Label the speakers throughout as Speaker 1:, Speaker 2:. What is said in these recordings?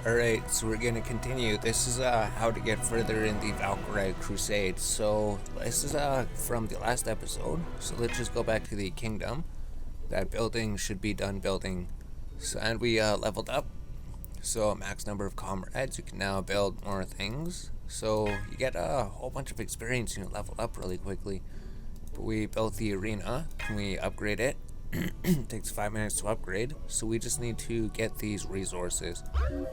Speaker 1: Alright, so we're gonna continue. This is how to get further in the Valkyrie Crusade. So this is from the last episode. So let's just go back to the kingdom. That building should be done building. So and we leveled up. So max number of comrades. You can now build more things. So you get a whole bunch of experience and you level up really quickly. But we built the arena. Can we upgrade it? Takes 5 minutes to upgrade, so we just need to get these resources.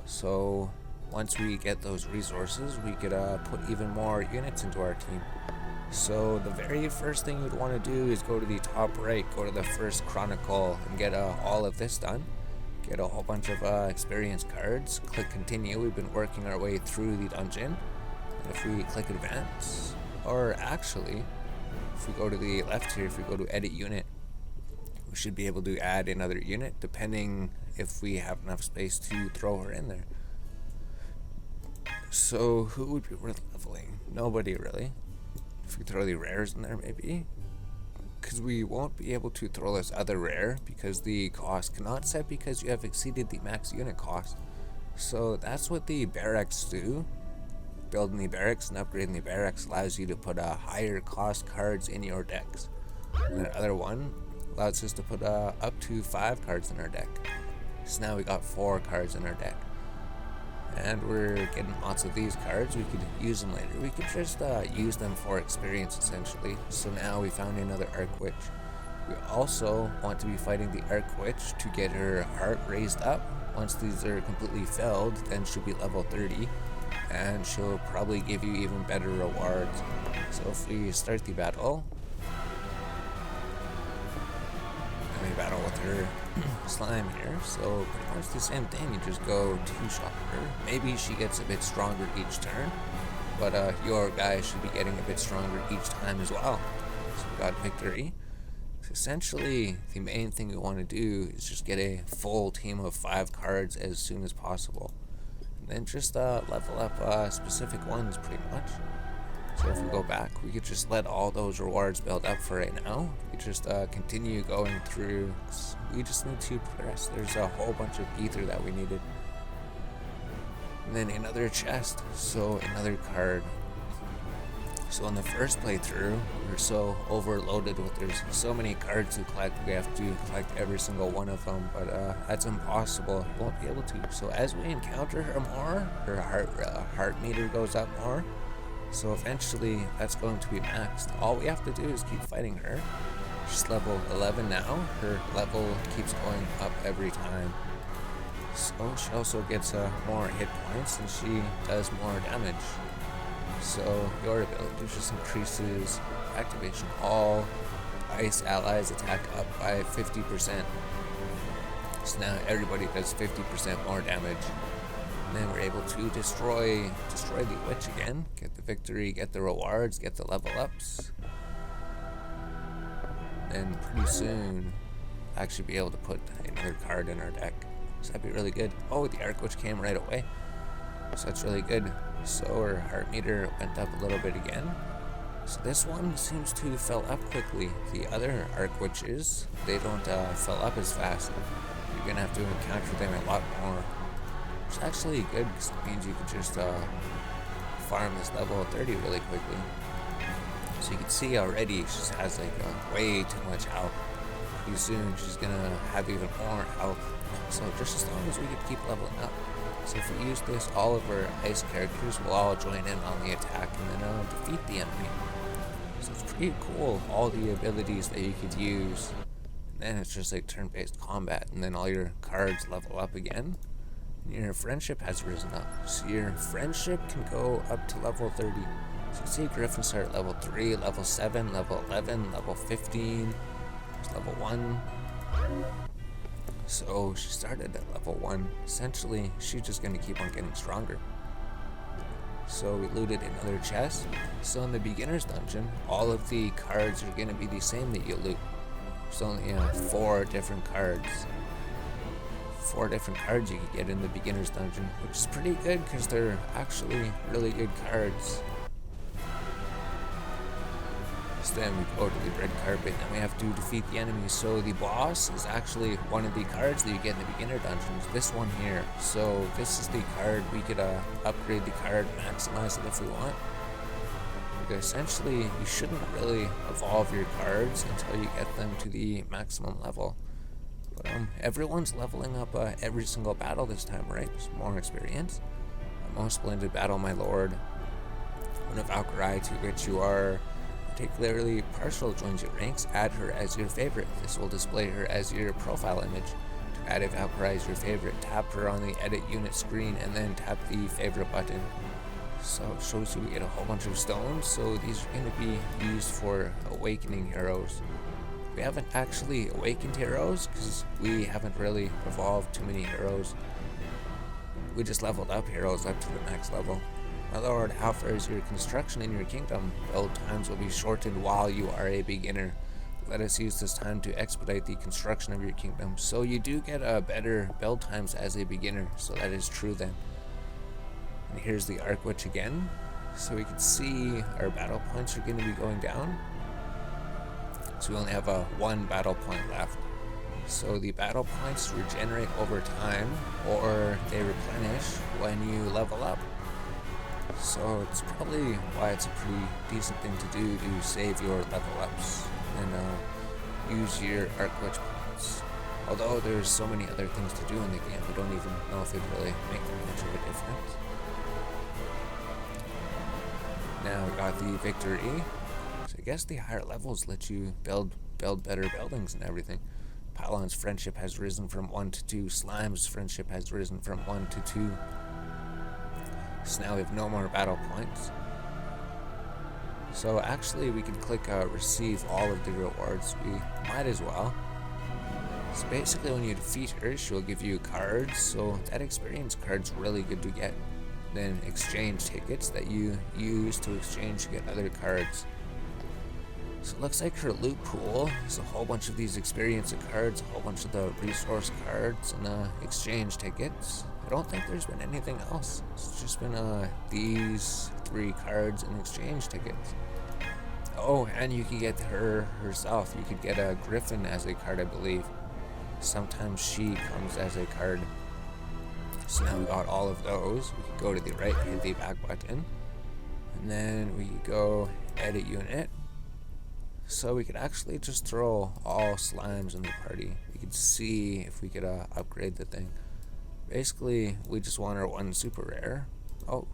Speaker 1: So once we get those resources, we could put even more units into our team. So the very first thing you'd want to do is go to the top right, go to the first Chronicle, and get all of this done. Get a whole bunch of experience cards. Click continue. We've been working our way through the dungeon. And if we click advance, or actually, if we go to the left here, if we go to edit unit, we should be able to add another unit depending if we have enough space to throw her in there. So who would be worth leveling? Nobody really. If we throw the rares in there maybe. Because we won't be able to throw this other rare because the cost cannot set because you have exceeded the max unit cost. So that's what the Barracks do. Building the Barracks and upgrading the Barracks allows you to put higher cost cards in your decks. And the other one allows us to put up to 5 cards in our deck. So now we got 4 cards in our deck. And we're getting lots of these cards. We could use them later. We could just use them for experience essentially. So now we found another Arc Witch. We also want to be fighting the Arc Witch to get her heart raised up. Once these are completely filled, then she'll be level 30. And she'll probably give you even better rewards. So if we start the battle, battle with her slime here, so pretty much the same thing. You just go 2-shot her. Maybe she gets a bit stronger each turn, but your guy should be getting a bit stronger each time as well. So we got victory. So essentially, the main thing we want to do is just get a full team of 5 cards as soon as possible, and then just level up specific ones pretty much. So if we go back, we could just let all those rewards build up for right now. We just continue going through. We just need to progress. There's a whole bunch of ether that we needed. And then another chest, so another card. So in the first playthrough, we're so overloaded with there's so many cards to collect. We have to collect every single one of them, but that's impossible. We won't be able to. So as we encounter her more, her heart meter goes up more. So eventually that's going to be maxed. All we have to do is keep fighting her. She's level 11 now. Her level keeps going up every time. So she also gets more hit points and she does more damage. So your ability just increases activation. All ice allies attack up by 50%. So now everybody does 50% more damage. And then we're able to destroy the witch again, get the victory, get the rewards, get the level ups. And pretty soon, actually be able to put another card in our deck. So that'd be really good. Oh, the Arc Witch came right away. So that's really good. So our heart meter went up a little bit again. So this one seems to fill up quickly. The other Arc Witches, they don't fill up as fast. You're gonna have to encounter them a lot more. Which is actually good because it means you can just farm this level 30 really quickly. So you can see already she just has like way too much health. Pretty soon she's gonna have even more health. So just as long as we can keep leveling up. So if we use this, all of our ice characters will all join in on the attack and then defeat the enemy. So it's pretty cool, all the abilities that you could use. And then it's just like turn-based combat and then all your cards level up again. Your friendship has risen up. So your friendship can go up to level 30. So you can see Griffin start at level 3, level 7, level 11, level 15, there's level 1. So she started at level 1. Essentially, she's just going to keep on getting stronger. So we looted another chest. So in the beginner's dungeon, all of the cards are going to be the same that you loot. There's only 4 different cards. 4 different cards you can get in the beginner's dungeon, which is pretty good because they're actually really good cards. So then we go to the red carpet and we have to defeat the enemies. So the boss is actually one of the cards that you get in the beginner dungeons. This one here. So this is the card. We could upgrade the card, maximize it if we want. Because essentially, you shouldn't really evolve your cards until you get them to the maximum level. But everyone's leveling up every single battle this time, right? There's more experience. A most splendid battle, my lord. One of Valkyrie, to which you are particularly partial, joins your ranks. Add her as your favorite. This will display her as your profile image. To add a Valkyrie as your favorite, tap her on the edit unit screen and then tap the favorite button. So it shows you we get a whole bunch of stones. So these are going to be used for awakening heroes. We haven't actually awakened heroes because we haven't really evolved too many heroes. We just leveled up heroes up to the max level. My lord, how far is your construction in your kingdom? Build times will be shortened while you are a beginner. Let us use this time to expedite the construction of your kingdom. So you do get better build times as a beginner, so that is true then. And here's the Arc Witch again. So we can see our battle points are going to be going down. So we only have one battle point left. So the battle points regenerate over time, or they replenish when you level up. So it's probably why it's a pretty decent thing to do to save your level ups and use your Arc Witch points. Although there's so many other things to do in the game, we don't even know if it really make much of a difference. Now we got the victory. So I guess the higher levels let you build better buildings and everything. Pylon's friendship has risen from 1 to 2. Slime's friendship has risen from 1 to 2. So now we have no more battle points. So actually we can click receive all of the rewards. We might as well. So basically when you defeat her, she'll give you cards. So that experience card's really good to get. Then exchange tickets that you use to exchange to get other cards. So it looks like her loot pool is a whole bunch of these experience cards, a whole bunch of the resource cards, and exchange tickets. I don't think there's been anything else. It's just been these 3 cards and exchange tickets. Oh, and you could get her herself. You could get a Griffin as a card, I believe. Sometimes she comes as a card. So now we got all of those. We could go to the right, hit the back button, and then we could go edit unit. So we could actually just throw all slimes in the party. We could see if we could upgrade the thing. Basically, we just want our 1 super rare. Oh,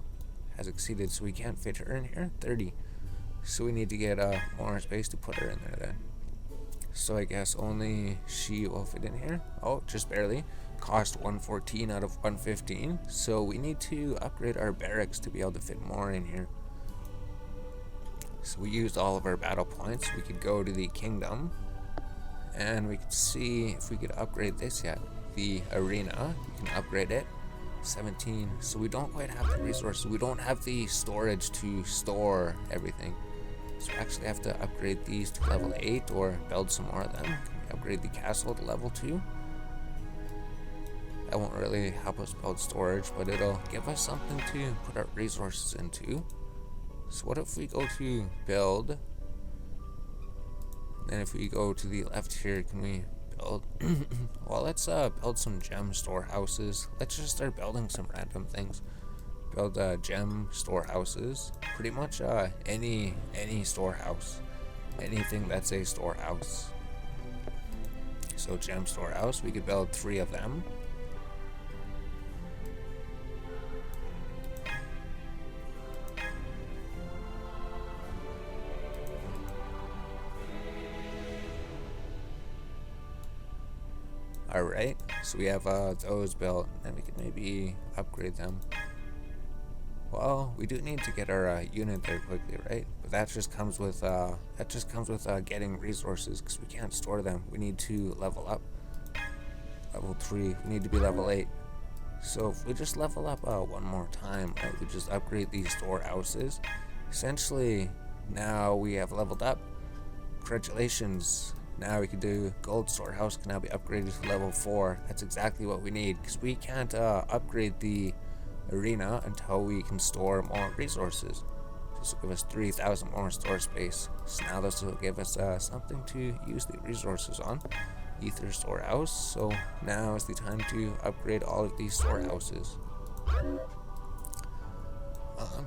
Speaker 1: has exceeded, so we can't fit her in here. 30. So we need to get more space to put her in there then. So I guess only she will fit in here. Oh, just barely. Cost 114 out of 115. So we need to upgrade our barracks to be able to fit more in here. So we used all of our battle points. We could go to the kingdom and we could see if we could upgrade this yet. The arena, you can upgrade it. 17. So we don't quite have the resources. We don't have the storage to store everything. So we actually have to upgrade these to level 8 or build some more of them. Can we upgrade the castle to level 2? That won't really help us build storage, but it'll give us something to put our resources into. So what if we go to build? Then if we go to the left here, can we build? Well, let's build some gem storehouses. Let's just start building some random things. Build gem storehouses. Pretty much any storehouse. Anything that's a storehouse. So gem storehouse, we could build 3 of them. Alright, so we have those built, and we can maybe upgrade them. Well, we do need to get our unit there quickly, right? But that just comes with getting resources, because we can't store them. We need to level up. Level 3, we need to be level 8. So if we just level up one more time, right? We just upgrade these storehouses. Essentially, now we have leveled up. Congratulations. Now we can do gold storehouse can now be upgraded to level 4. That's exactly what we need, because we can't upgrade the arena until we can store more resources. This will give us 3,000 more store space. So now this will give us something to use the resources on. Ether storehouse. So now is the time to upgrade all of these storehouses.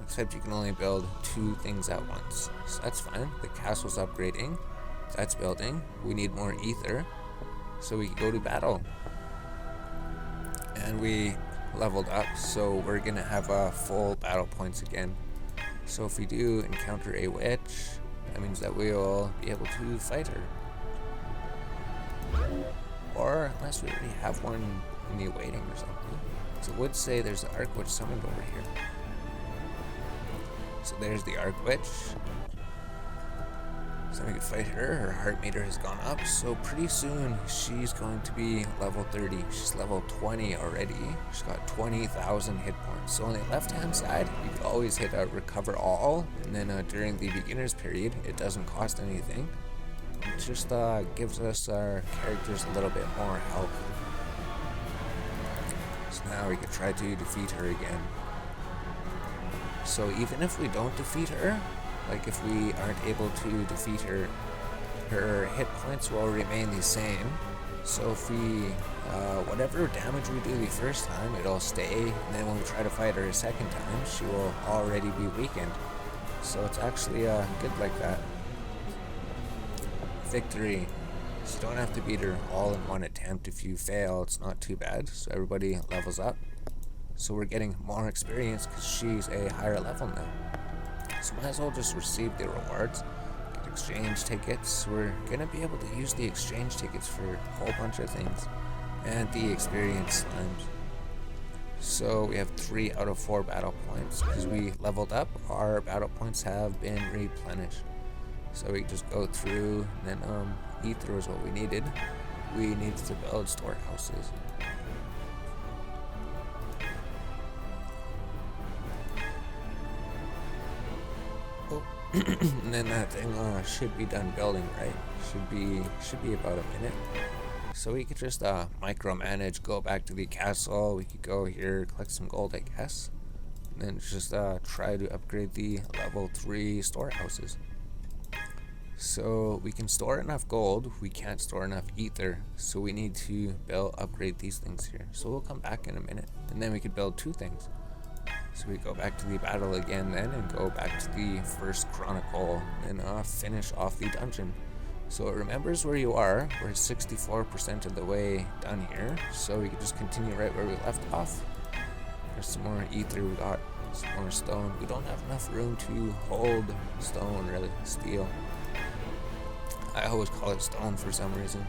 Speaker 1: Except you can only build 2 things at once. So that's fine. The castle's upgrading. That's building. We need more ether. So we can go to battle. And we leveled up, so we're gonna have full battle points again. So if we do encounter a witch, that means that we'll be able to fight her. Or unless we already have one in the awaiting or something. So it would say there's the Arc Witch summoned over here. So there's the Arc Witch. So we can fight her. Her heart meter has gone up, so pretty soon she's going to be level 30. She's level 20 already. She's got 20,000 hit points. So on the left hand side, you can always hit recover all, and then during the beginner's period, it doesn't cost anything. It just gives us our characters a little bit more health. So now we can try to defeat her again. So even if we don't defeat her, like if we aren't able to defeat her, her hit points will remain the same. So if we, whatever damage we do the first time, it'll stay, and then when we try to fight her a second time, she will already be weakened. So it's actually good like that. Victory. So you don't have to beat her all in one attempt. If you fail, it's not too bad. So everybody levels up. So we're getting more experience because she's a higher level now. So might as well just receive the rewards. Get exchange tickets. We're going to be able to use the exchange tickets for a whole bunch of things. And the experience slimes. So we have 3 out of 4 battle points. Because we leveled up, our battle points have been replenished. So we just go through, and then ether was what we needed. We needed to build storehouses. And then that thing should be done building, right? Should be about a minute. So we could just micromanage, go back to the castle. We could go here, collect some gold, I guess. And then just try to upgrade the level 3 storehouses. So we can store enough gold, we can't store enough ether. So we need to upgrade these things here. So we'll come back in a minute. And then we could build 2 things. So we go back to the battle again then, and go back to the first Chronicle, and finish off the dungeon. So it remembers where you are. We're 64% of the way done here, so we can just continue right where we left off. There's some more ether, we got some more stone. We don't have enough room to hold stone, really, steel. I always call it stone for some reason.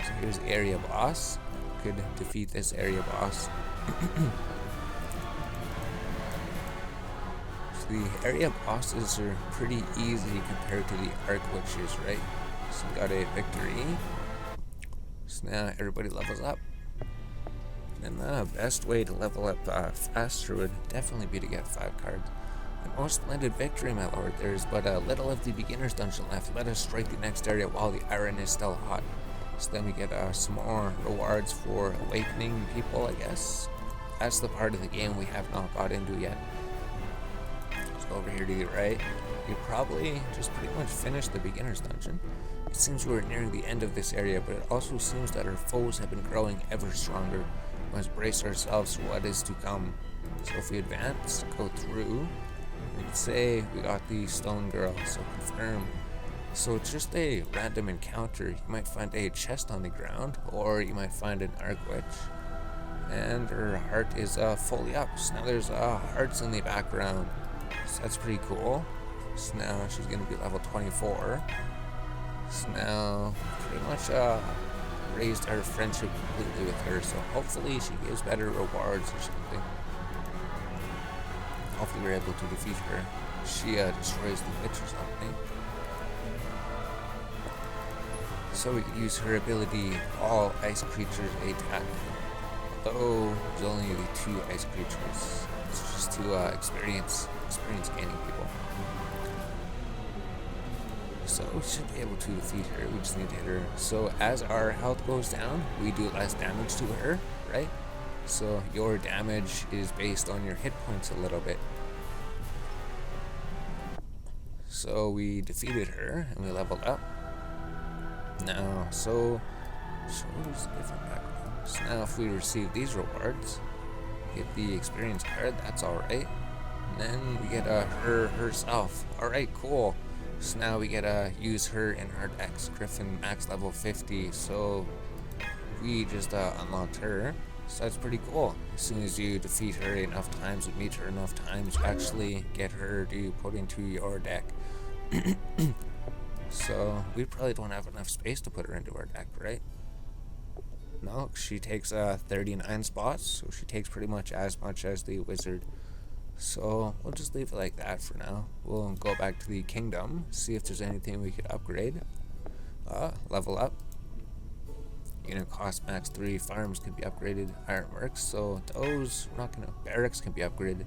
Speaker 1: So here's the area boss. Could defeat this area boss. The area bosses are pretty easy compared to the Arc Witches, right? So we got a victory. So now everybody levels up. And the best way to level up faster would definitely be to get 5 cards. A most splendid victory, my lord. There's but a little of the beginner's dungeon left. Let us strike the next area while the iron is still hot. So then we get some more rewards for awakening people, I guess. That's the part of the game we have not got into yet. Over here to the right, you probably just pretty much finished the beginner's dungeon. It seems we're nearing the end of this area, but it also seems that our foes have been growing ever stronger. We must brace ourselves for what is to come. So if we advance, go through, we can say we got the stone girl, so confirm. So it's just a random encounter. You might find a chest on the ground, or you might find an Arc Witch. And her heart is fully up. So now there's hearts in the background. So that's pretty cool. So now she's going to be level 24. So now pretty much raised our friendship completely with her. So hopefully she gives better rewards or something. Hopefully we're able to defeat her. She destroys the witch or something. So we could use her ability, all ice creatures attack. Although there's only the 2 ice creatures. It's just to experience gaining people. So we should be able to defeat her. We just need to hit her. So as our health goes down, we do less damage to her, right? So your damage is based on your hit points a little bit. So we defeated her and we leveled up. Now, so shows different background. So now if we receive these rewards, get the experience card, that's alright. And then we get her herself. Alright, cool. So now we get to use her in our decks. Griffin max level 50, so we just unlocked her. So that's pretty cool. As soon as you defeat her enough times, you meet her enough times, you actually get her to put into your deck. So we probably don't have enough space to put her into our deck, right? No, she takes 39 spots, so she takes pretty much as the wizard. So we'll just leave it like that for now. We'll go back to the kingdom, see if there's anything we could upgrade. Level up. Unit cost max 3. Farms can be upgraded. Ironworks. So those, we're not gonna. Barracks can be upgraded.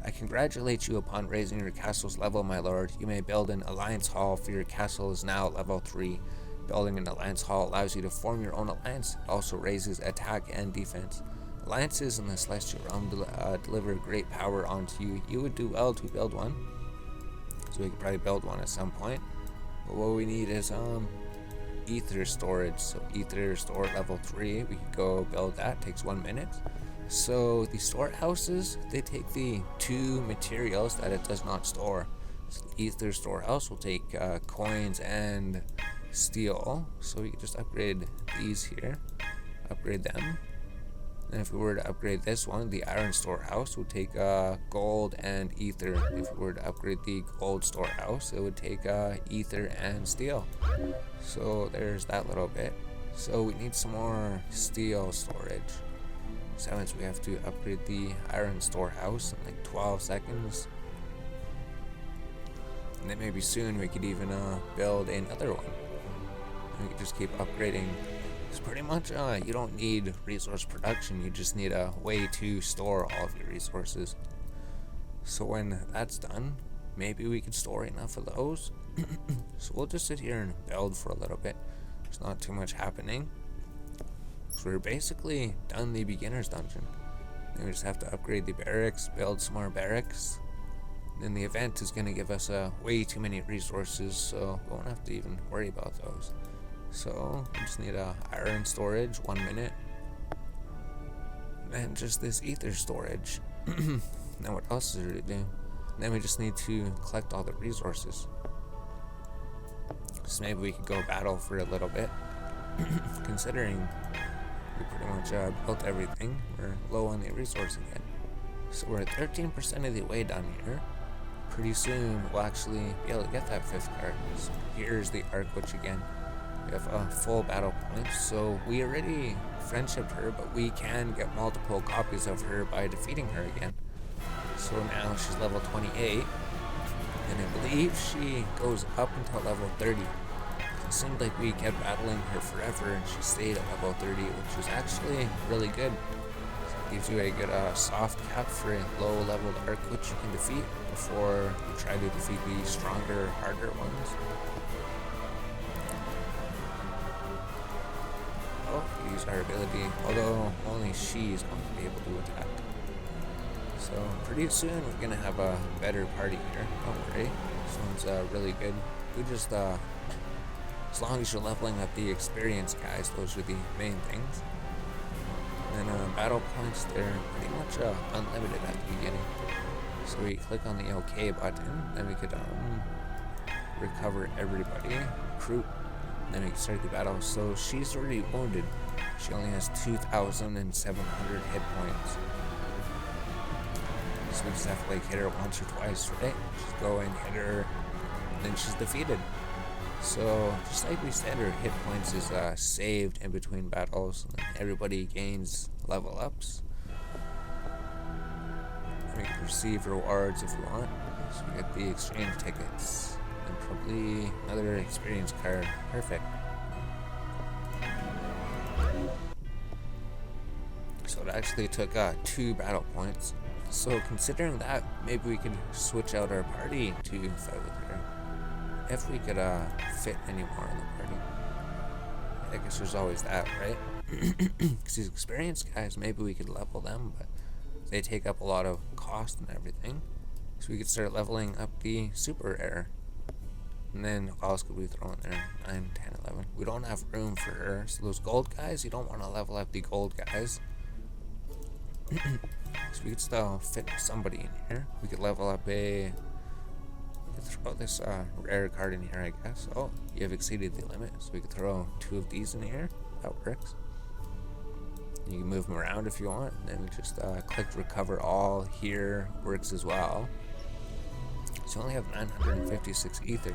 Speaker 1: I congratulate you upon raising your castle's level, my lord. You may build an alliance hall, for your castle is now level 3. Building an alliance hall allows you to form your own alliance. It also raises attack and defense. Alliances in the celestial realm deliver great power onto you. You would do well to build one. So we could probably build one at some point. But what we need is ether storage. So ether store level 3. We could go build that. Takes 1 minute. So the storehouses, they take the 2 materials that it does not store. So the ether storehouse will take coins and steel. So we could just upgrade these here. Upgrade them. And if we were to upgrade this one, the iron storehouse would take gold and ether. If we were to upgrade the gold storehouse, it would take ether and steel. So there's that little bit. So we need some more steel storage. So that means we have to upgrade the iron storehouse in like 12 seconds. And then maybe soon we could even build another one. And we could just keep upgrading. It's pretty much, you don't need resource production, you just need a way to store all of your resources. So when that's done, maybe we could store enough of those. So we'll just sit here and build for a little bit. There's not too much happening. So we're basically done the beginner's dungeon. Then we just have to upgrade the barracks, build some more barracks. Then the event is going to give us way too many resources, so we won't have to even worry about those. So we just need iron storage, 1 minute. And just this ether storage. Now what else is there to do? And then we just need to collect all the resources. So maybe we could go battle for a little bit. Considering we pretty much built everything, we're low on the resource again. So we're at 13% of the way down here. Pretty soon we'll actually be able to get that 5th card. So here's the Arc Witch again. We have full battle points, so we already friendshiped her, but we can get multiple copies of her by defeating her again. So now she's level 28, and I believe she goes up until level 30. It seemed like we kept battling her forever, and she stayed at level 30, which was actually really good. So it gives you a good soft cap for a low-leveled Arc Witch you can defeat before you try to defeat the stronger, harder ones. Use our ability, although only she's going to be able to attack. So pretty soon we're going to have a better party here, don't worry. This one's really good. We just, as long as you're leveling up the experience, guys, those are the main things. And then battle points, they're pretty much unlimited at the beginning. So we click on the OK button, then we could recover everybody, recruit. Then we can start the battle. So she's already wounded. She only has 2,700 hit points. So we just have to hit her once or twice, right? Just go and hit her, and then she's defeated. So just like we said, her hit points is saved in between battles, and then everybody gains level ups. We can receive rewards if we want. So we get the exchange tickets. And probably another experience card. Perfect. So it actually took 2 battle points. So considering that, maybe we could switch out our party to fight with her. If we could fit any more in the party. I guess there's always that, right? Because these experienced guys, maybe we could level them, but they take up a lot of cost and everything. So we could start leveling up the super rare. And then what else could we throw in there? 9, 10, 11. We don't have room for her. So those gold guys, you don't want to level up the gold guys. So we could still fit somebody in here. We could level up a... We could throw this rare card in here, I guess. Oh, you have exceeded the limit. So we could throw 2 of these in here. That works. You can move them around if you want. And then just click recover all here. Works as well. So we only have 956 ether.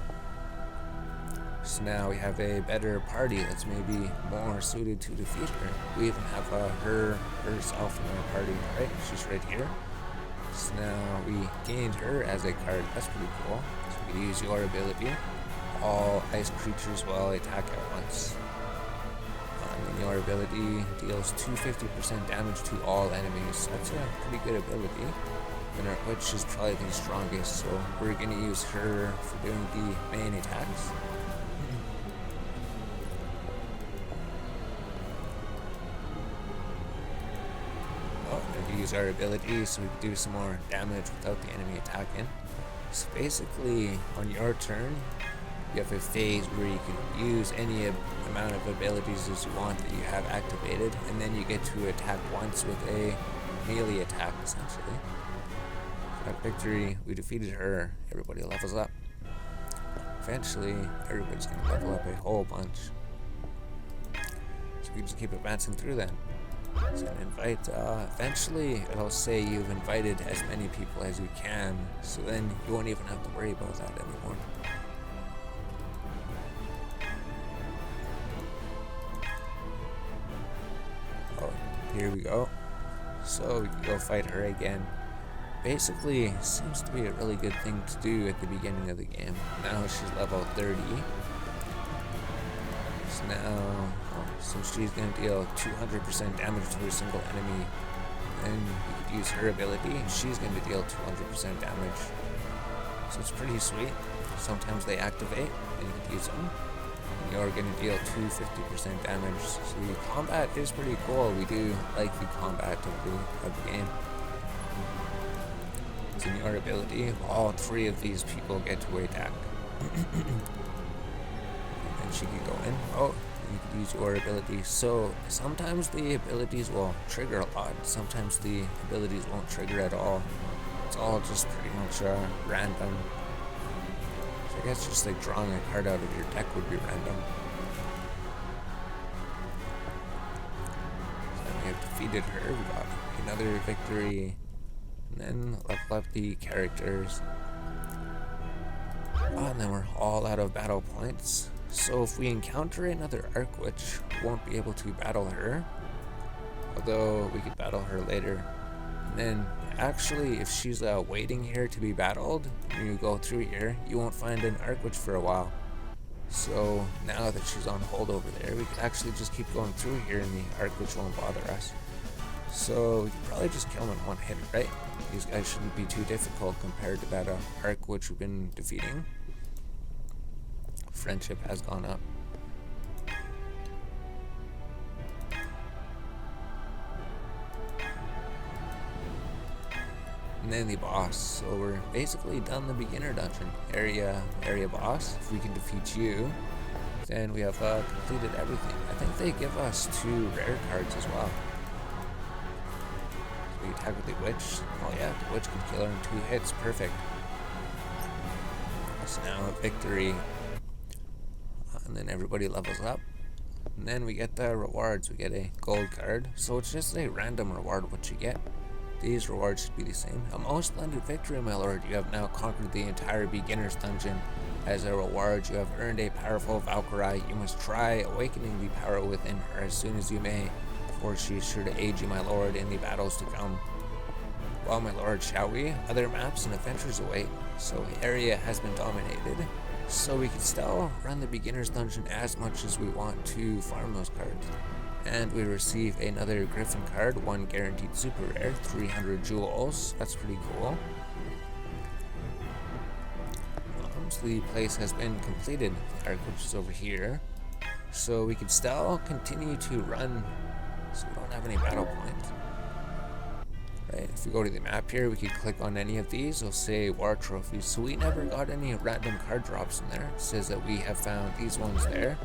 Speaker 1: So now we have a better party that's maybe more suited to defeat her. We even have herself in our party, right? She's right here. So now we gained her as a card. That's pretty cool. So we can use your ability. All ice creatures will attack at once. And your ability deals 250% damage to all enemies. That's a pretty good ability. And our witch is probably the strongest, so we're going to use her for doing the main attacks. Use our ability so we can do some more damage without the enemy attacking. So basically, on your turn, you have a phase where you can use any amount of abilities as you want that you have activated, and then you get to attack once with a melee attack, essentially. So at victory, we defeated her. Everybody levels up. Eventually, everybody's going to level up a whole bunch. So we just keep advancing through then. So invite, eventually it'll say you've invited as many people as you can, so then you won't even have to worry about that anymore. Oh, here we go. So we can go fight her again. Basically, seems to be a really good thing to do at the beginning of the game. Now she's level 30. So now, so she's going to deal 200% damage to a single enemy. Then you could use her ability, and she's going to deal 200% damage. So it's pretty sweet. Sometimes they activate, and you can use them. And you're going to deal 250% damage. So the combat is pretty cool. We do like the combat of the game. So in your ability, all 3 of these people get to attack. And she could go in. Oh, you could use your ability. So sometimes the abilities will trigger a lot. Sometimes the abilities won't trigger at all. It's all just pretty much random. So I guess just like drawing a card out of your deck would be random. So we have defeated her. We got another victory. And then level up the characters. Oh, and then we're all out of battle points. So if we encounter another Arc Witch, we won't be able to battle her. Although we could battle her later. And then actually, if she's waiting here to be battled, and you go through here, you won't find an Arc Witch for a while. So now that she's on hold over there, we could actually just keep going through here and the Arc Witch won't bother us. So we could probably just kill them in one hit, right? These guys shouldn't be too difficult compared to that Arc Witch we've been defeating. Friendship has gone up. And then the boss. So we're basically done the beginner dungeon. Area boss. If we can defeat you, then we have completed everything. I think they give us 2 rare cards as well. So we attack with the witch. Oh yeah, the witch could kill her in 2 hits. Perfect. So now a victory. And then everybody levels up. And then we get the rewards. We get a gold card. So it's just a random reward what you get. These rewards should be the same. A most splendid victory, my lord. You have now conquered the entire beginner's dungeon. As a reward, you have earned a powerful Valkyrie. You must try awakening the power within her as soon as you may, for she is sure to aid you, my lord, in the battles to come. Well, my lord, shall we? Other maps and adventures await. So the area has been dominated. So we can still run the beginner's dungeon as much as we want to farm those cards. And we receive another Griffin card, 1 guaranteed super rare, 300 jewels. That's pretty cool. So the place has been completed. The Arc Witch is over here. So we can still continue to run. So we don't have any battle points. Right? If we go to the map here, we can click on any of these. It'll say war trophies. So we never got any random card drops in there. It says that we have found these ones there.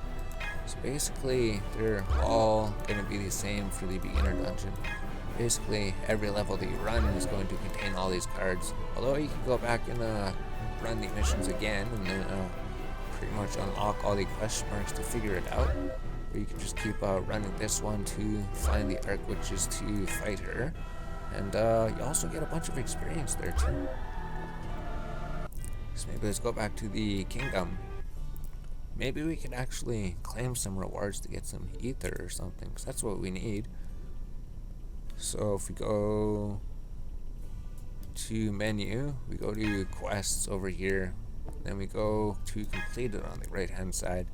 Speaker 1: So basically, they're all going to be the same for the beginner dungeon. Basically, every level that you run is going to contain all these cards. Although you can go back and run the missions again and then pretty much unlock all the question marks to figure it out. Or you can just keep running this one to find the Arc Witches to fight her. And you also get a bunch of experience there too. So maybe let's go back to the kingdom. Maybe we could actually claim some rewards to get some ether or something, because that's what we need. So if we go to menu, we go to quests over here, then we go to completed on the right hand side.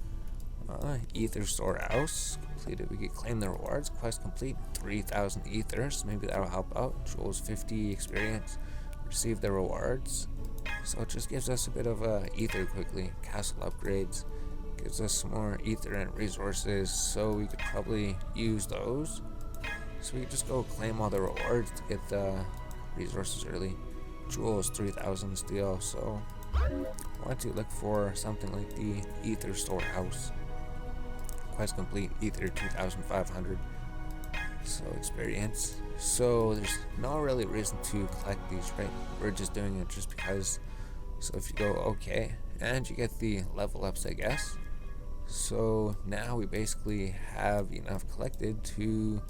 Speaker 1: Ether storehouse completed. We could claim the rewards. Quest complete, 3,000 ethers. Maybe that'll help out. Jules 50 experience. Receive the rewards. So it just gives us a bit of ether quickly. Castle upgrades gives us some more ether and resources, so we could probably use those. So we could just go claim all the rewards to get the resources early. Jules 3,000 steel. So I want to look for something like the ether storehouse. Quest complete, ether 2,500. So experience. So there's no really reason to collect these, right? We're just doing it just because. So if you go okay, and you get the level ups, I guess. So now we basically have enough collected to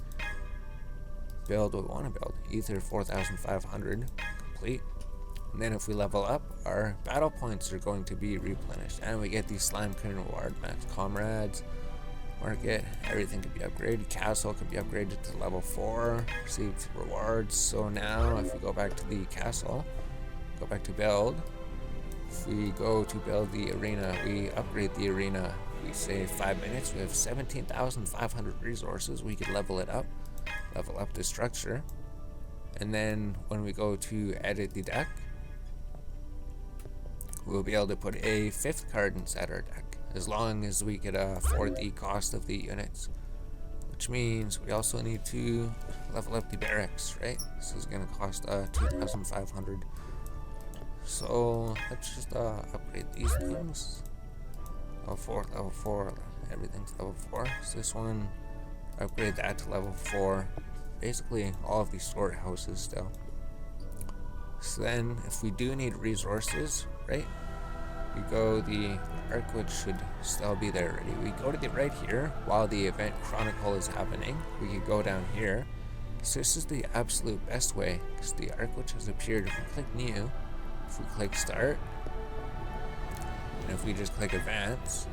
Speaker 1: build what we want to build. Ether 4,500 complete. And then if we level up, our battle points are going to be replenished, and we get the slime clearing reward, max comrades. Market, everything can be upgraded. Castle can be upgraded to level 4. Received rewards. So now if we go back to the castle, go back to build. If we go to build the arena, we upgrade the arena. We save 5 minutes. We have 17,500 resources. We could level it up. Level up the structure. And then when we go to edit the deck, we'll be able to put a 5th card inside our deck, as long as we could afford the cost of the units. Which means we also need to level up the barracks, right? This is going to cost 2,500. So let's just upgrade these things. Level 4, everything's level 4. So this one, upgrade that to level 4. Basically all of these storehouses still. So then if we do need resources, right? We go, the Arc Witch should still be there already. We go to the right here while the event Chronicle is happening. We could go down here. So this is the absolute best way, because the Arc Witch has appeared. If we click new, if we click start, and if we just click advance,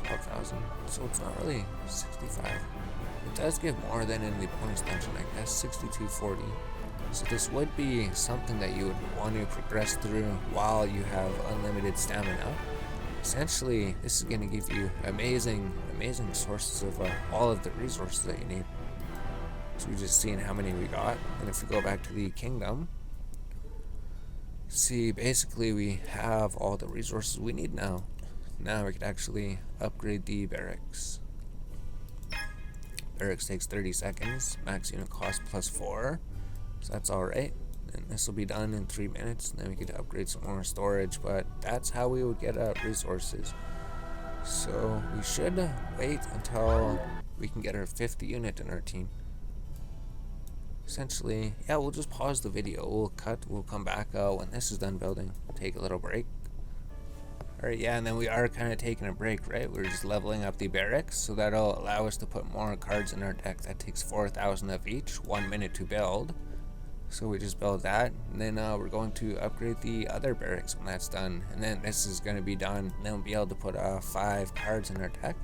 Speaker 1: 12,000. So it's not really 65. It does give more than in the bonus dungeon, I guess, 6240. So this would be something that you would want to progress through while you have unlimited stamina. Essentially, this is going to give you amazing sources of all of the resources that you need. So we've just seen how many we got. And if we go back to the kingdom, see, basically we have all the resources we need now. Now we can actually upgrade the barracks. Barracks takes 30 seconds, max unit cost +4. So that's alright, and this will be done in 3 minutes, and then we could upgrade some more storage, but that's how we would get resources. So we should wait until we can get our 5th unit in our team. Essentially, yeah, we'll just pause the video, we'll come back when this is done building, take a little break. Alright, yeah, and then we are kind of taking a break, right? We're just leveling up the barracks, so that'll allow us to put more cards in our deck. That takes 4,000 of each, 1 minute to build. So we just build that, and then we're going to upgrade the other barracks when that's done. And then this is going to be done, and then we'll be able to put 5 cards in our deck.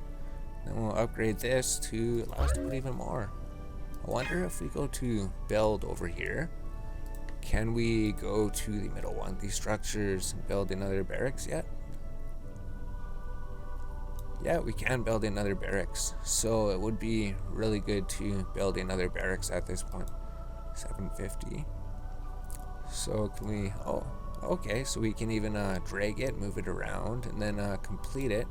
Speaker 1: Then we'll upgrade this to allow us to put even more. I wonder if we go to build over here, can we go to the middle one, the structures, and build another barracks yet? Yeah, we can build another barracks. So it would be really good to build another barracks at this point. 750. So can we, oh, okay, so we can even drag it, move it around, and then complete it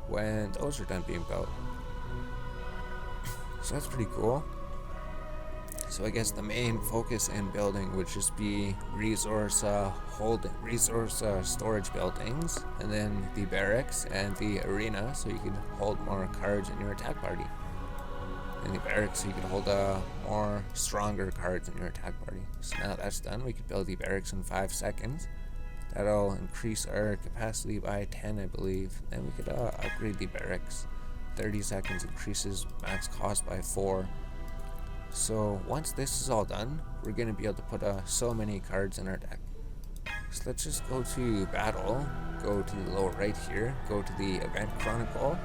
Speaker 1: when those are done being built. So that's pretty cool. So I guess the main focus in building would just be resource storage buildings, and then the barracks and the arena, so you can hold more cards in your attack party. And the barracks, so you can hold more stronger cards in your attack party. So now that's done, we could build the barracks in 5 seconds. That'll increase our capacity by 10, I believe. Then we could upgrade the barracks. 30 seconds increases max cost by 4. So once this is all done, we're going to be able to put so many cards in our deck. So let's just go to battle, go to the lower right here, go to the event Chronicle.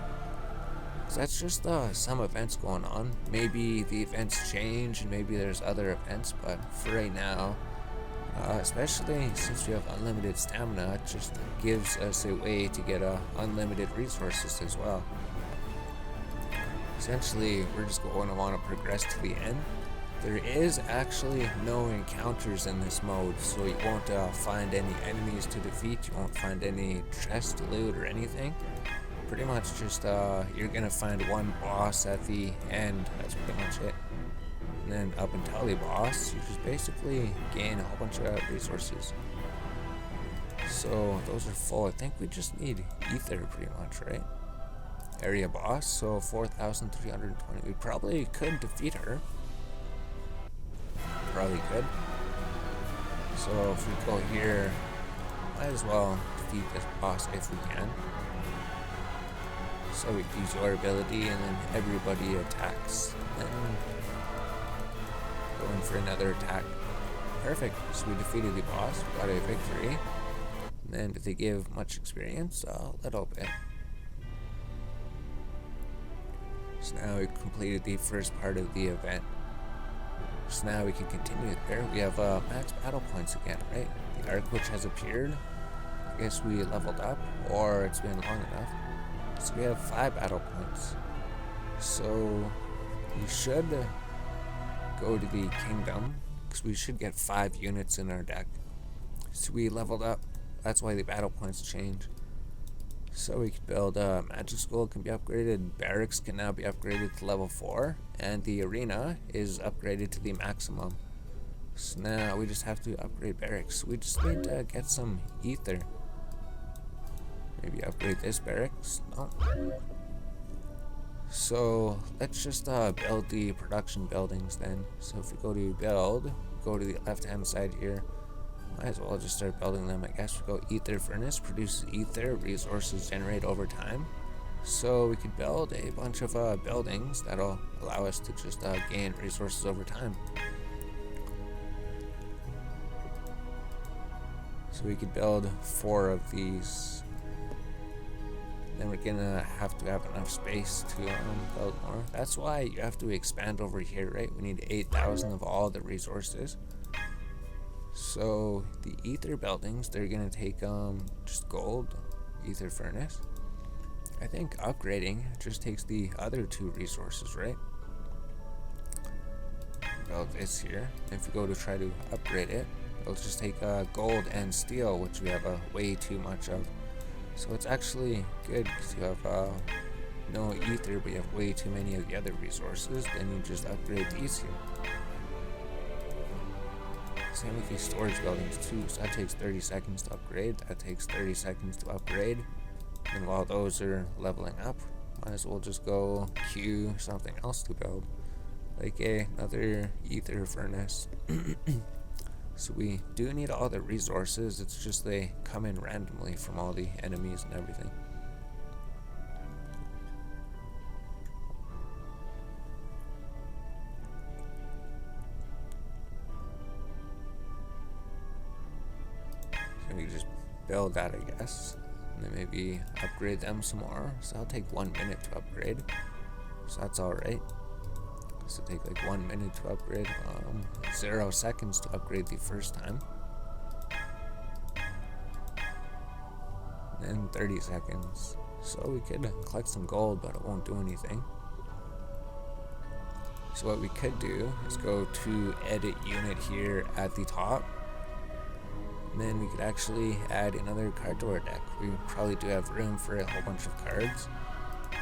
Speaker 1: So that's just some events going on. Maybe the events change and maybe there's other events, but for right now, especially since we have unlimited stamina, it just gives us a way to get unlimited resources as well. Essentially, we're just going to want to progress to the end. There is actually no encounters in this mode, so you won't find any enemies to defeat, you won't find any chests to loot or anything. Pretty much just, you're going to find one boss at the end, that's pretty much it. And then up until the boss, you just basically gain a whole bunch of resources. So those are full. I think we just need ether pretty much, right? Area boss, so 4,320. We probably could defeat her. Probably could. So if we go here, might as well defeat this boss if we can. So we use your ability and then everybody attacks. And going for another attack. Perfect. So we defeated the boss, we got a victory. And then did they give much experience? A little bit. So now we completed the first part of the event. So now we can continue there. We have max battle points again, right? The arc which has appeared. I guess we leveled up, or it's been long enough. So we have 5 battle points. So we should go to the kingdom, because we should get 5 units in our deck. So we leveled up. That's why the battle points change. So we could build Magic School can be upgraded, Barracks can now be upgraded to level 4, and the Arena is upgraded to the maximum. So now we just have to upgrade Barracks. We just need to get some ether. Maybe upgrade this Barracks? No. So let's just build the production buildings then. So if we go to build, go to the left hand side here. Might as well just start building them. I guess we go ether furnace, produces ether, resources generate over time. So we could build a bunch of buildings that'll allow us to just gain resources over time. So we could build 4 of these. Then we're gonna have to have enough space to build more. That's why you have to expand over here, right? We need 8,000 of all the resources. So the ether buildings, they're gonna take just gold, ether furnace. I think upgrading just takes the other 2 resources, right? Build this here. If we go to try to upgrade it, it'll just take gold and steel, which we have way too much of. So it's actually good because you have no ether, but you have way too many of the other resources. Then you just upgrade these here. Same with these storage buildings too, so that takes 30 seconds to upgrade, that takes 30 seconds to upgrade, and while those are leveling up, might as well just go queue something else to build, like another ether furnace. So we do need all the resources, it's just they come in randomly from all the enemies and everything. We just build that, I guess, and then maybe upgrade them some more. So that'll take 1 minute to upgrade, so that's alright. So take like 1 minute to upgrade, 0 seconds to upgrade the first time, and then 30 seconds. So we could collect some gold, but it won't do anything. So what we could do is go to edit unit here at the top. And then we could actually add another card to our deck. We probably do have room for a whole bunch of cards.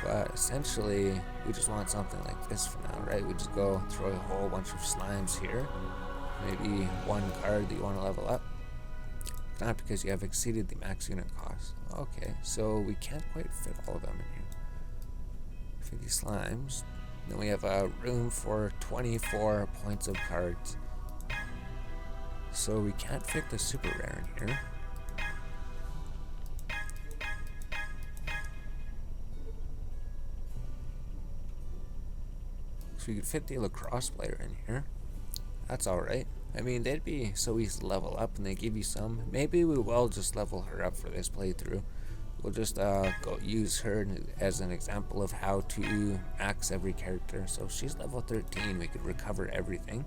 Speaker 1: But essentially, we just want something like this for now, right? We just go throw a whole bunch of slimes here. Maybe one card that you want to level up. Not because you have exceeded the max unit cost. Okay, so we can't quite fit all of them in here. 50 slimes. Then we have a room for 24 points of cards. So we can't fit the super rare in here. So we could fit the lacrosse player in here. That's alright. I mean, they'd be so easy to level up, and they give you some. Maybe we will just level her up for this playthrough. We'll just go use her as an example of how to max every character. So if she's level 13, we could recover everything.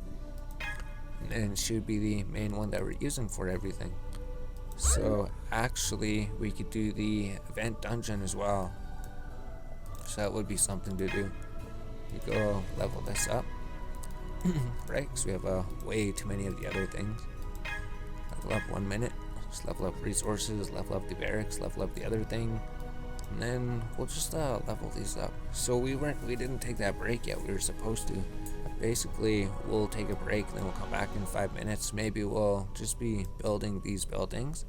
Speaker 1: And then she would be the main one that we're using for everything. So actually, we could do the event dungeon as well. So that would be something to do. We go level this up. Right, because we have way too many of the other things. Level up 1 minute, just level up resources, level up the barracks, level up the other thing, and then we'll just level these up. So we didn't take that break yet. We were supposed to. Basically, we'll take a break, and then we'll come back in 5 minutes. Maybe we'll just be building these buildings.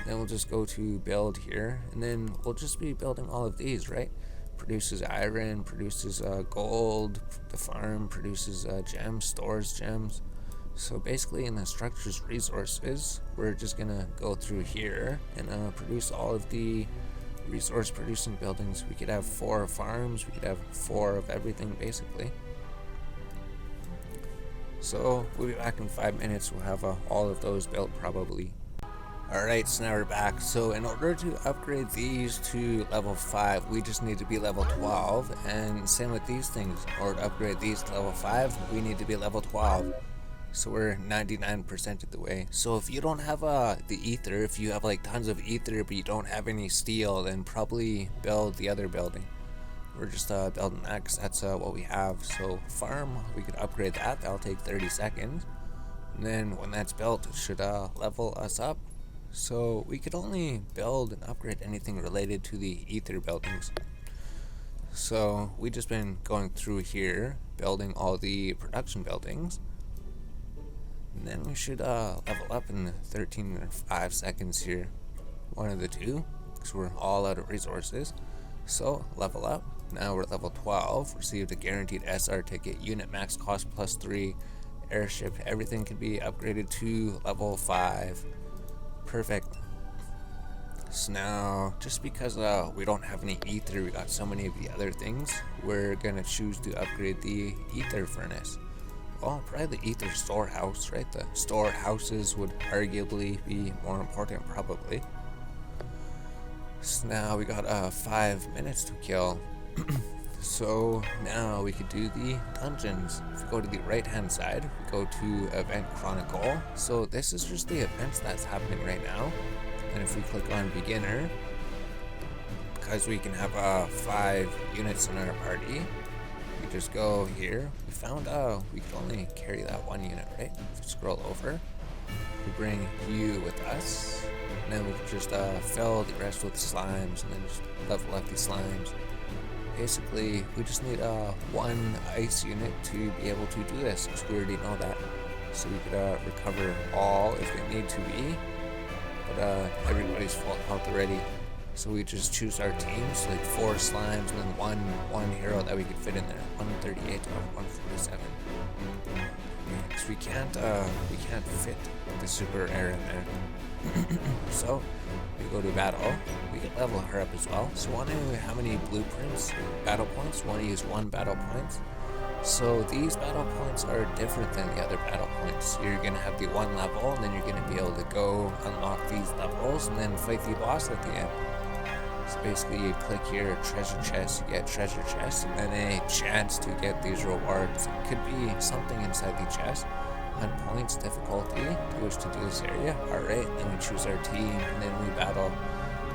Speaker 1: Then we'll just go to build here, and then we'll just be building all of these, right? Produces iron, produces gold, the farm produces gems, stores gems. So basically in the structures resources, we're just gonna go through here and produce all of the resource producing buildings. We could have 4 farms, we could have 4 of everything basically. So we'll be back in 5 minutes. We'll have all of those built probably. Alright, so now we're back. So in order to upgrade these to level 5, we just need to be level 12, and same with these things. In order to upgrade these to level 5, we need to be level 12. So we're 99% of the way. So if you don't have the ether, if you have like tons of ether but you don't have any steel, then probably build the other building. We're just building that because that's what we have. So farm, we could upgrade that. That'll take 30 seconds. And then when that's built, it should level us up. So we could only build and upgrade anything related to the ether buildings. So we just been going through here, building all the production buildings. And then we should level up in 13 or 5 seconds here. One of the two, because we're all out of resources. So level up. Now we're level 12. Received a guaranteed SR ticket. Unit max cost +3. Airship. Everything can be upgraded to level 5. Perfect. So now, just because we don't have any ether, we got so many of the other things, we're gonna choose to upgrade the ether furnace. Well, probably the ether storehouse, right? The storehouses would arguably be more important, probably. So now we got 5 minutes to kill. So now we could do the dungeons. If we go to the right hand side, we go to event Chronicle. So this is just the events that's happening right now. And if we click on beginner, because we can have 5 units in our party, we just go here. We found we could only carry that 1 unit, right? If we scroll over, we bring you with us, and then we can just fill the rest with slimes, and then just level up these slimes. Basically, we just need 1 ice unit to be able to do this, because we already know that. So we could recover all if it need to be, but everybody's full health already. So we just choose our teams, like 4 slimes and then one hero that we could fit in there. 138 or 147. Because we can't fit the super air in there. So we go to battle. We can level her up as well. So want to know how many blueprints, battle points? Want to use 1 battle point. So these battle points are different than the other battle points. You're gonna have the 1 level, and then you're gonna be able to go unlock these levels and then fight the boss at the end. So basically you click here, treasure chest, you get treasure chest, and then a chance to get these rewards. It could be something inside the chest. 1 points difficulty to wish to do this area. Alright, then we choose our team, and then we battle.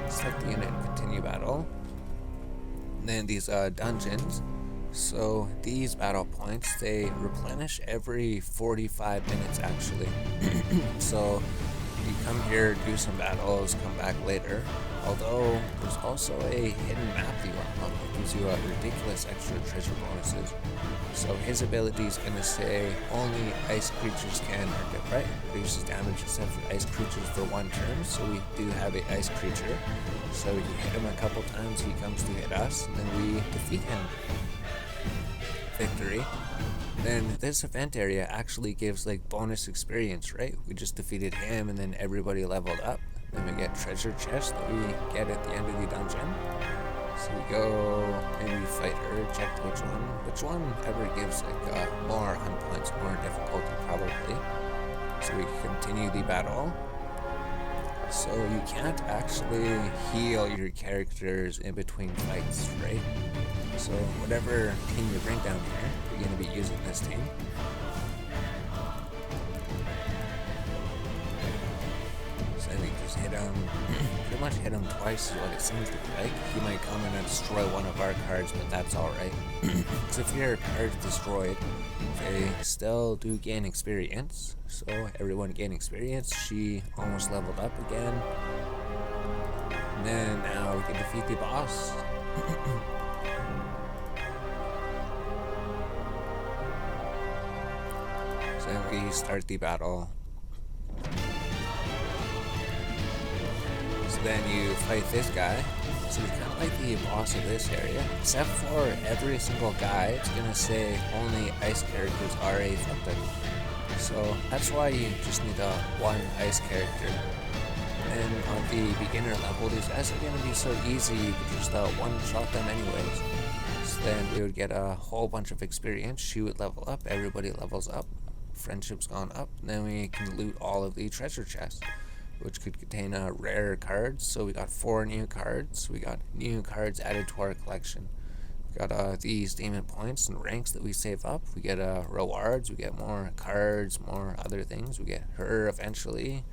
Speaker 1: Select the unit and continue battle. And then these dungeons. So these battle points, they replenish every 45 minutes actually. So You come here, do some battles, come back later. Although, there's also a hidden map that you unlock that gives you ridiculous extra treasure bonuses. So his ability is going to say only ice creatures can hurt it, right? Reduces damage except for ice creatures for 1 turn, so we do have an ice creature. So you hit him a couple times, he comes to hit us, and then we defeat him. Victory. Then this event area actually gives like bonus experience, right? We just defeated him and then everybody leveled up. Then we get treasure chests that we get at the end of the dungeon. So we go and we fight her, check which one ever gives like more hunt points, more difficulty probably. So we continue the battle. So you can't actually heal your characters in between fights, right? So whatever team you bring down here, you're going to be using this team. So we just hit him, pretty much hit him twice is what it seems to be like. He might come in and destroy one of our cards, but that's alright. So if your card's destroyed, they still do gain experience. So everyone gain experience. She almost leveled up again. And then now we can defeat the boss. So then we start the battle. So then you fight this guy. So it's kind of like the boss of this area, except for every single guy, it's gonna say only ice characters are affected. So that's why you just need one ice character. And on the beginner level, these guys are gonna be so easy, you could just one-shot them anyways. So then we would get a whole bunch of experience, she would level up, everybody levels up, friendship's gone up, and then we can loot all of the treasure chests, which could contain rare cards. So we got 4 new cards. We got new cards added to our collection. We got these demon points and ranks that we save up. We get rewards. We get more cards, more other things. We get her eventually.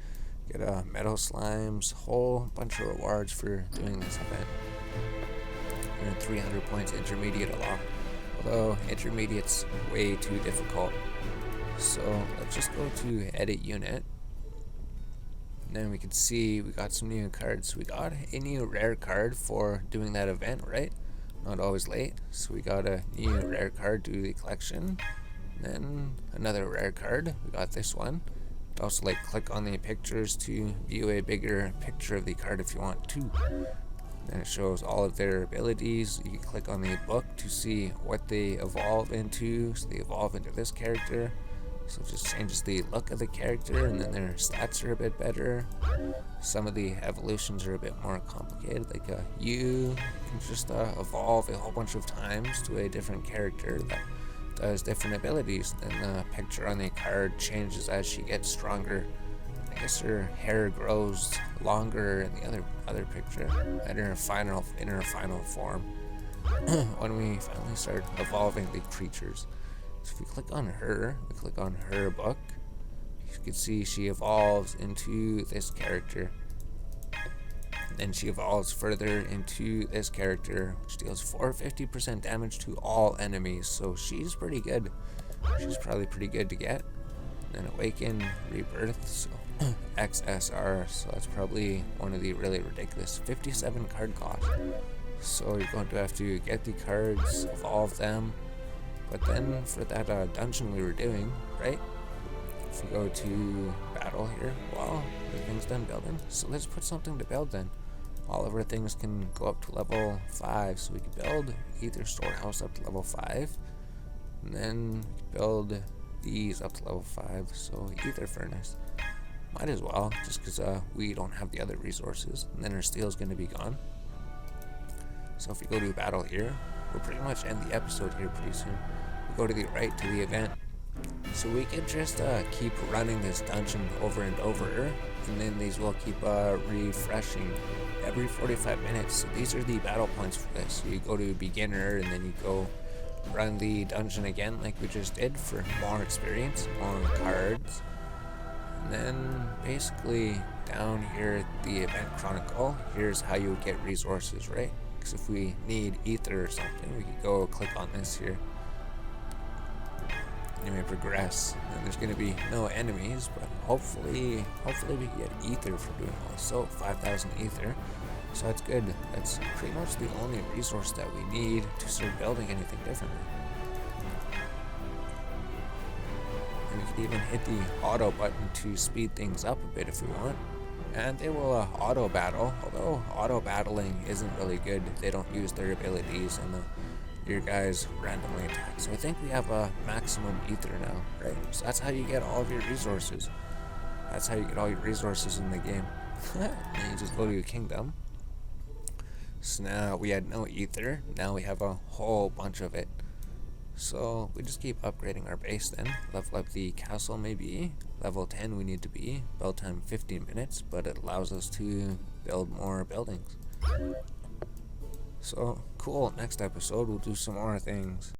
Speaker 1: We get metal slimes. Whole bunch of rewards for doing this event. We're 300 points intermediate along. Although intermediate's way too difficult. So let's just go to edit unit. And then we can see we got some new cards. We got a new rare card for doing that event, right? Not always late. So we got a new rare card to the collection. And then another rare card. We got this one. Also, like, click on the pictures to view a bigger picture of the card if you want to. Then it shows all of their abilities. You can click on the book to see what they evolve into. So they evolve into this character. So it just changes the look of the character, and then their stats are a bit better. Some of the evolutions are a bit more complicated, like you can just evolve a whole bunch of times to a different character that does different abilities. Then the picture on the card changes as she gets stronger. I guess her hair grows longer in the other picture, in her final form. When we finally start evolving the creatures. So if we click on her, we click on her book, you can see she evolves into this character. Then she evolves further into this character, which deals 450% damage to all enemies. So she's pretty good. She's probably pretty good to get. And then Awaken, Rebirth, so XSR, so that's probably one of the really ridiculous 57 card cost. So you're going to have to get the cards, evolve them. But then for that dungeon we were doing, right? If we go to battle here, well, everything's done building. So let's put something to build then. All of our things can go up to level 5. So we can build either storehouse up to level 5. And then we can build these up to level 5. So either furnace. Might as well, just because we don't have the other resources. And then our steel is going to be gone. So if we go to battle here, we'll pretty much end the episode here pretty soon. We go to the right to the event. So we can just keep running this dungeon over and over, and then these will keep refreshing every 45 minutes. So these are the battle points for this. So you go to beginner, and then you go run the dungeon again like we just did for more experience, more cards. And then basically down here at the event chronicle, here's how you would get resources, right? Because if we need ether or something, we could go click on this here. you may progress. And there's gonna be no enemies, but hopefully we can get ether for doing all this. So 5,000 ether. So that's good. That's pretty much the only resource that we need to start building anything differently. And we could even hit the auto button to speed things up a bit if we want. And they will auto battle, although auto battling isn't really good. They don't use their abilities and your guys randomly attack. So I think we have a maximum ether now, right? So that's how you get all of your resources. That's how you get all your resources in the game. And you just go to your kingdom. So now we had no ether. Now we have a whole bunch of it. So we just keep upgrading our base then. Level up the castle maybe. Level 10 we need to be. Build time 15 minutes, but it allows us to build more buildings. So cool, next episode we'll do some more things.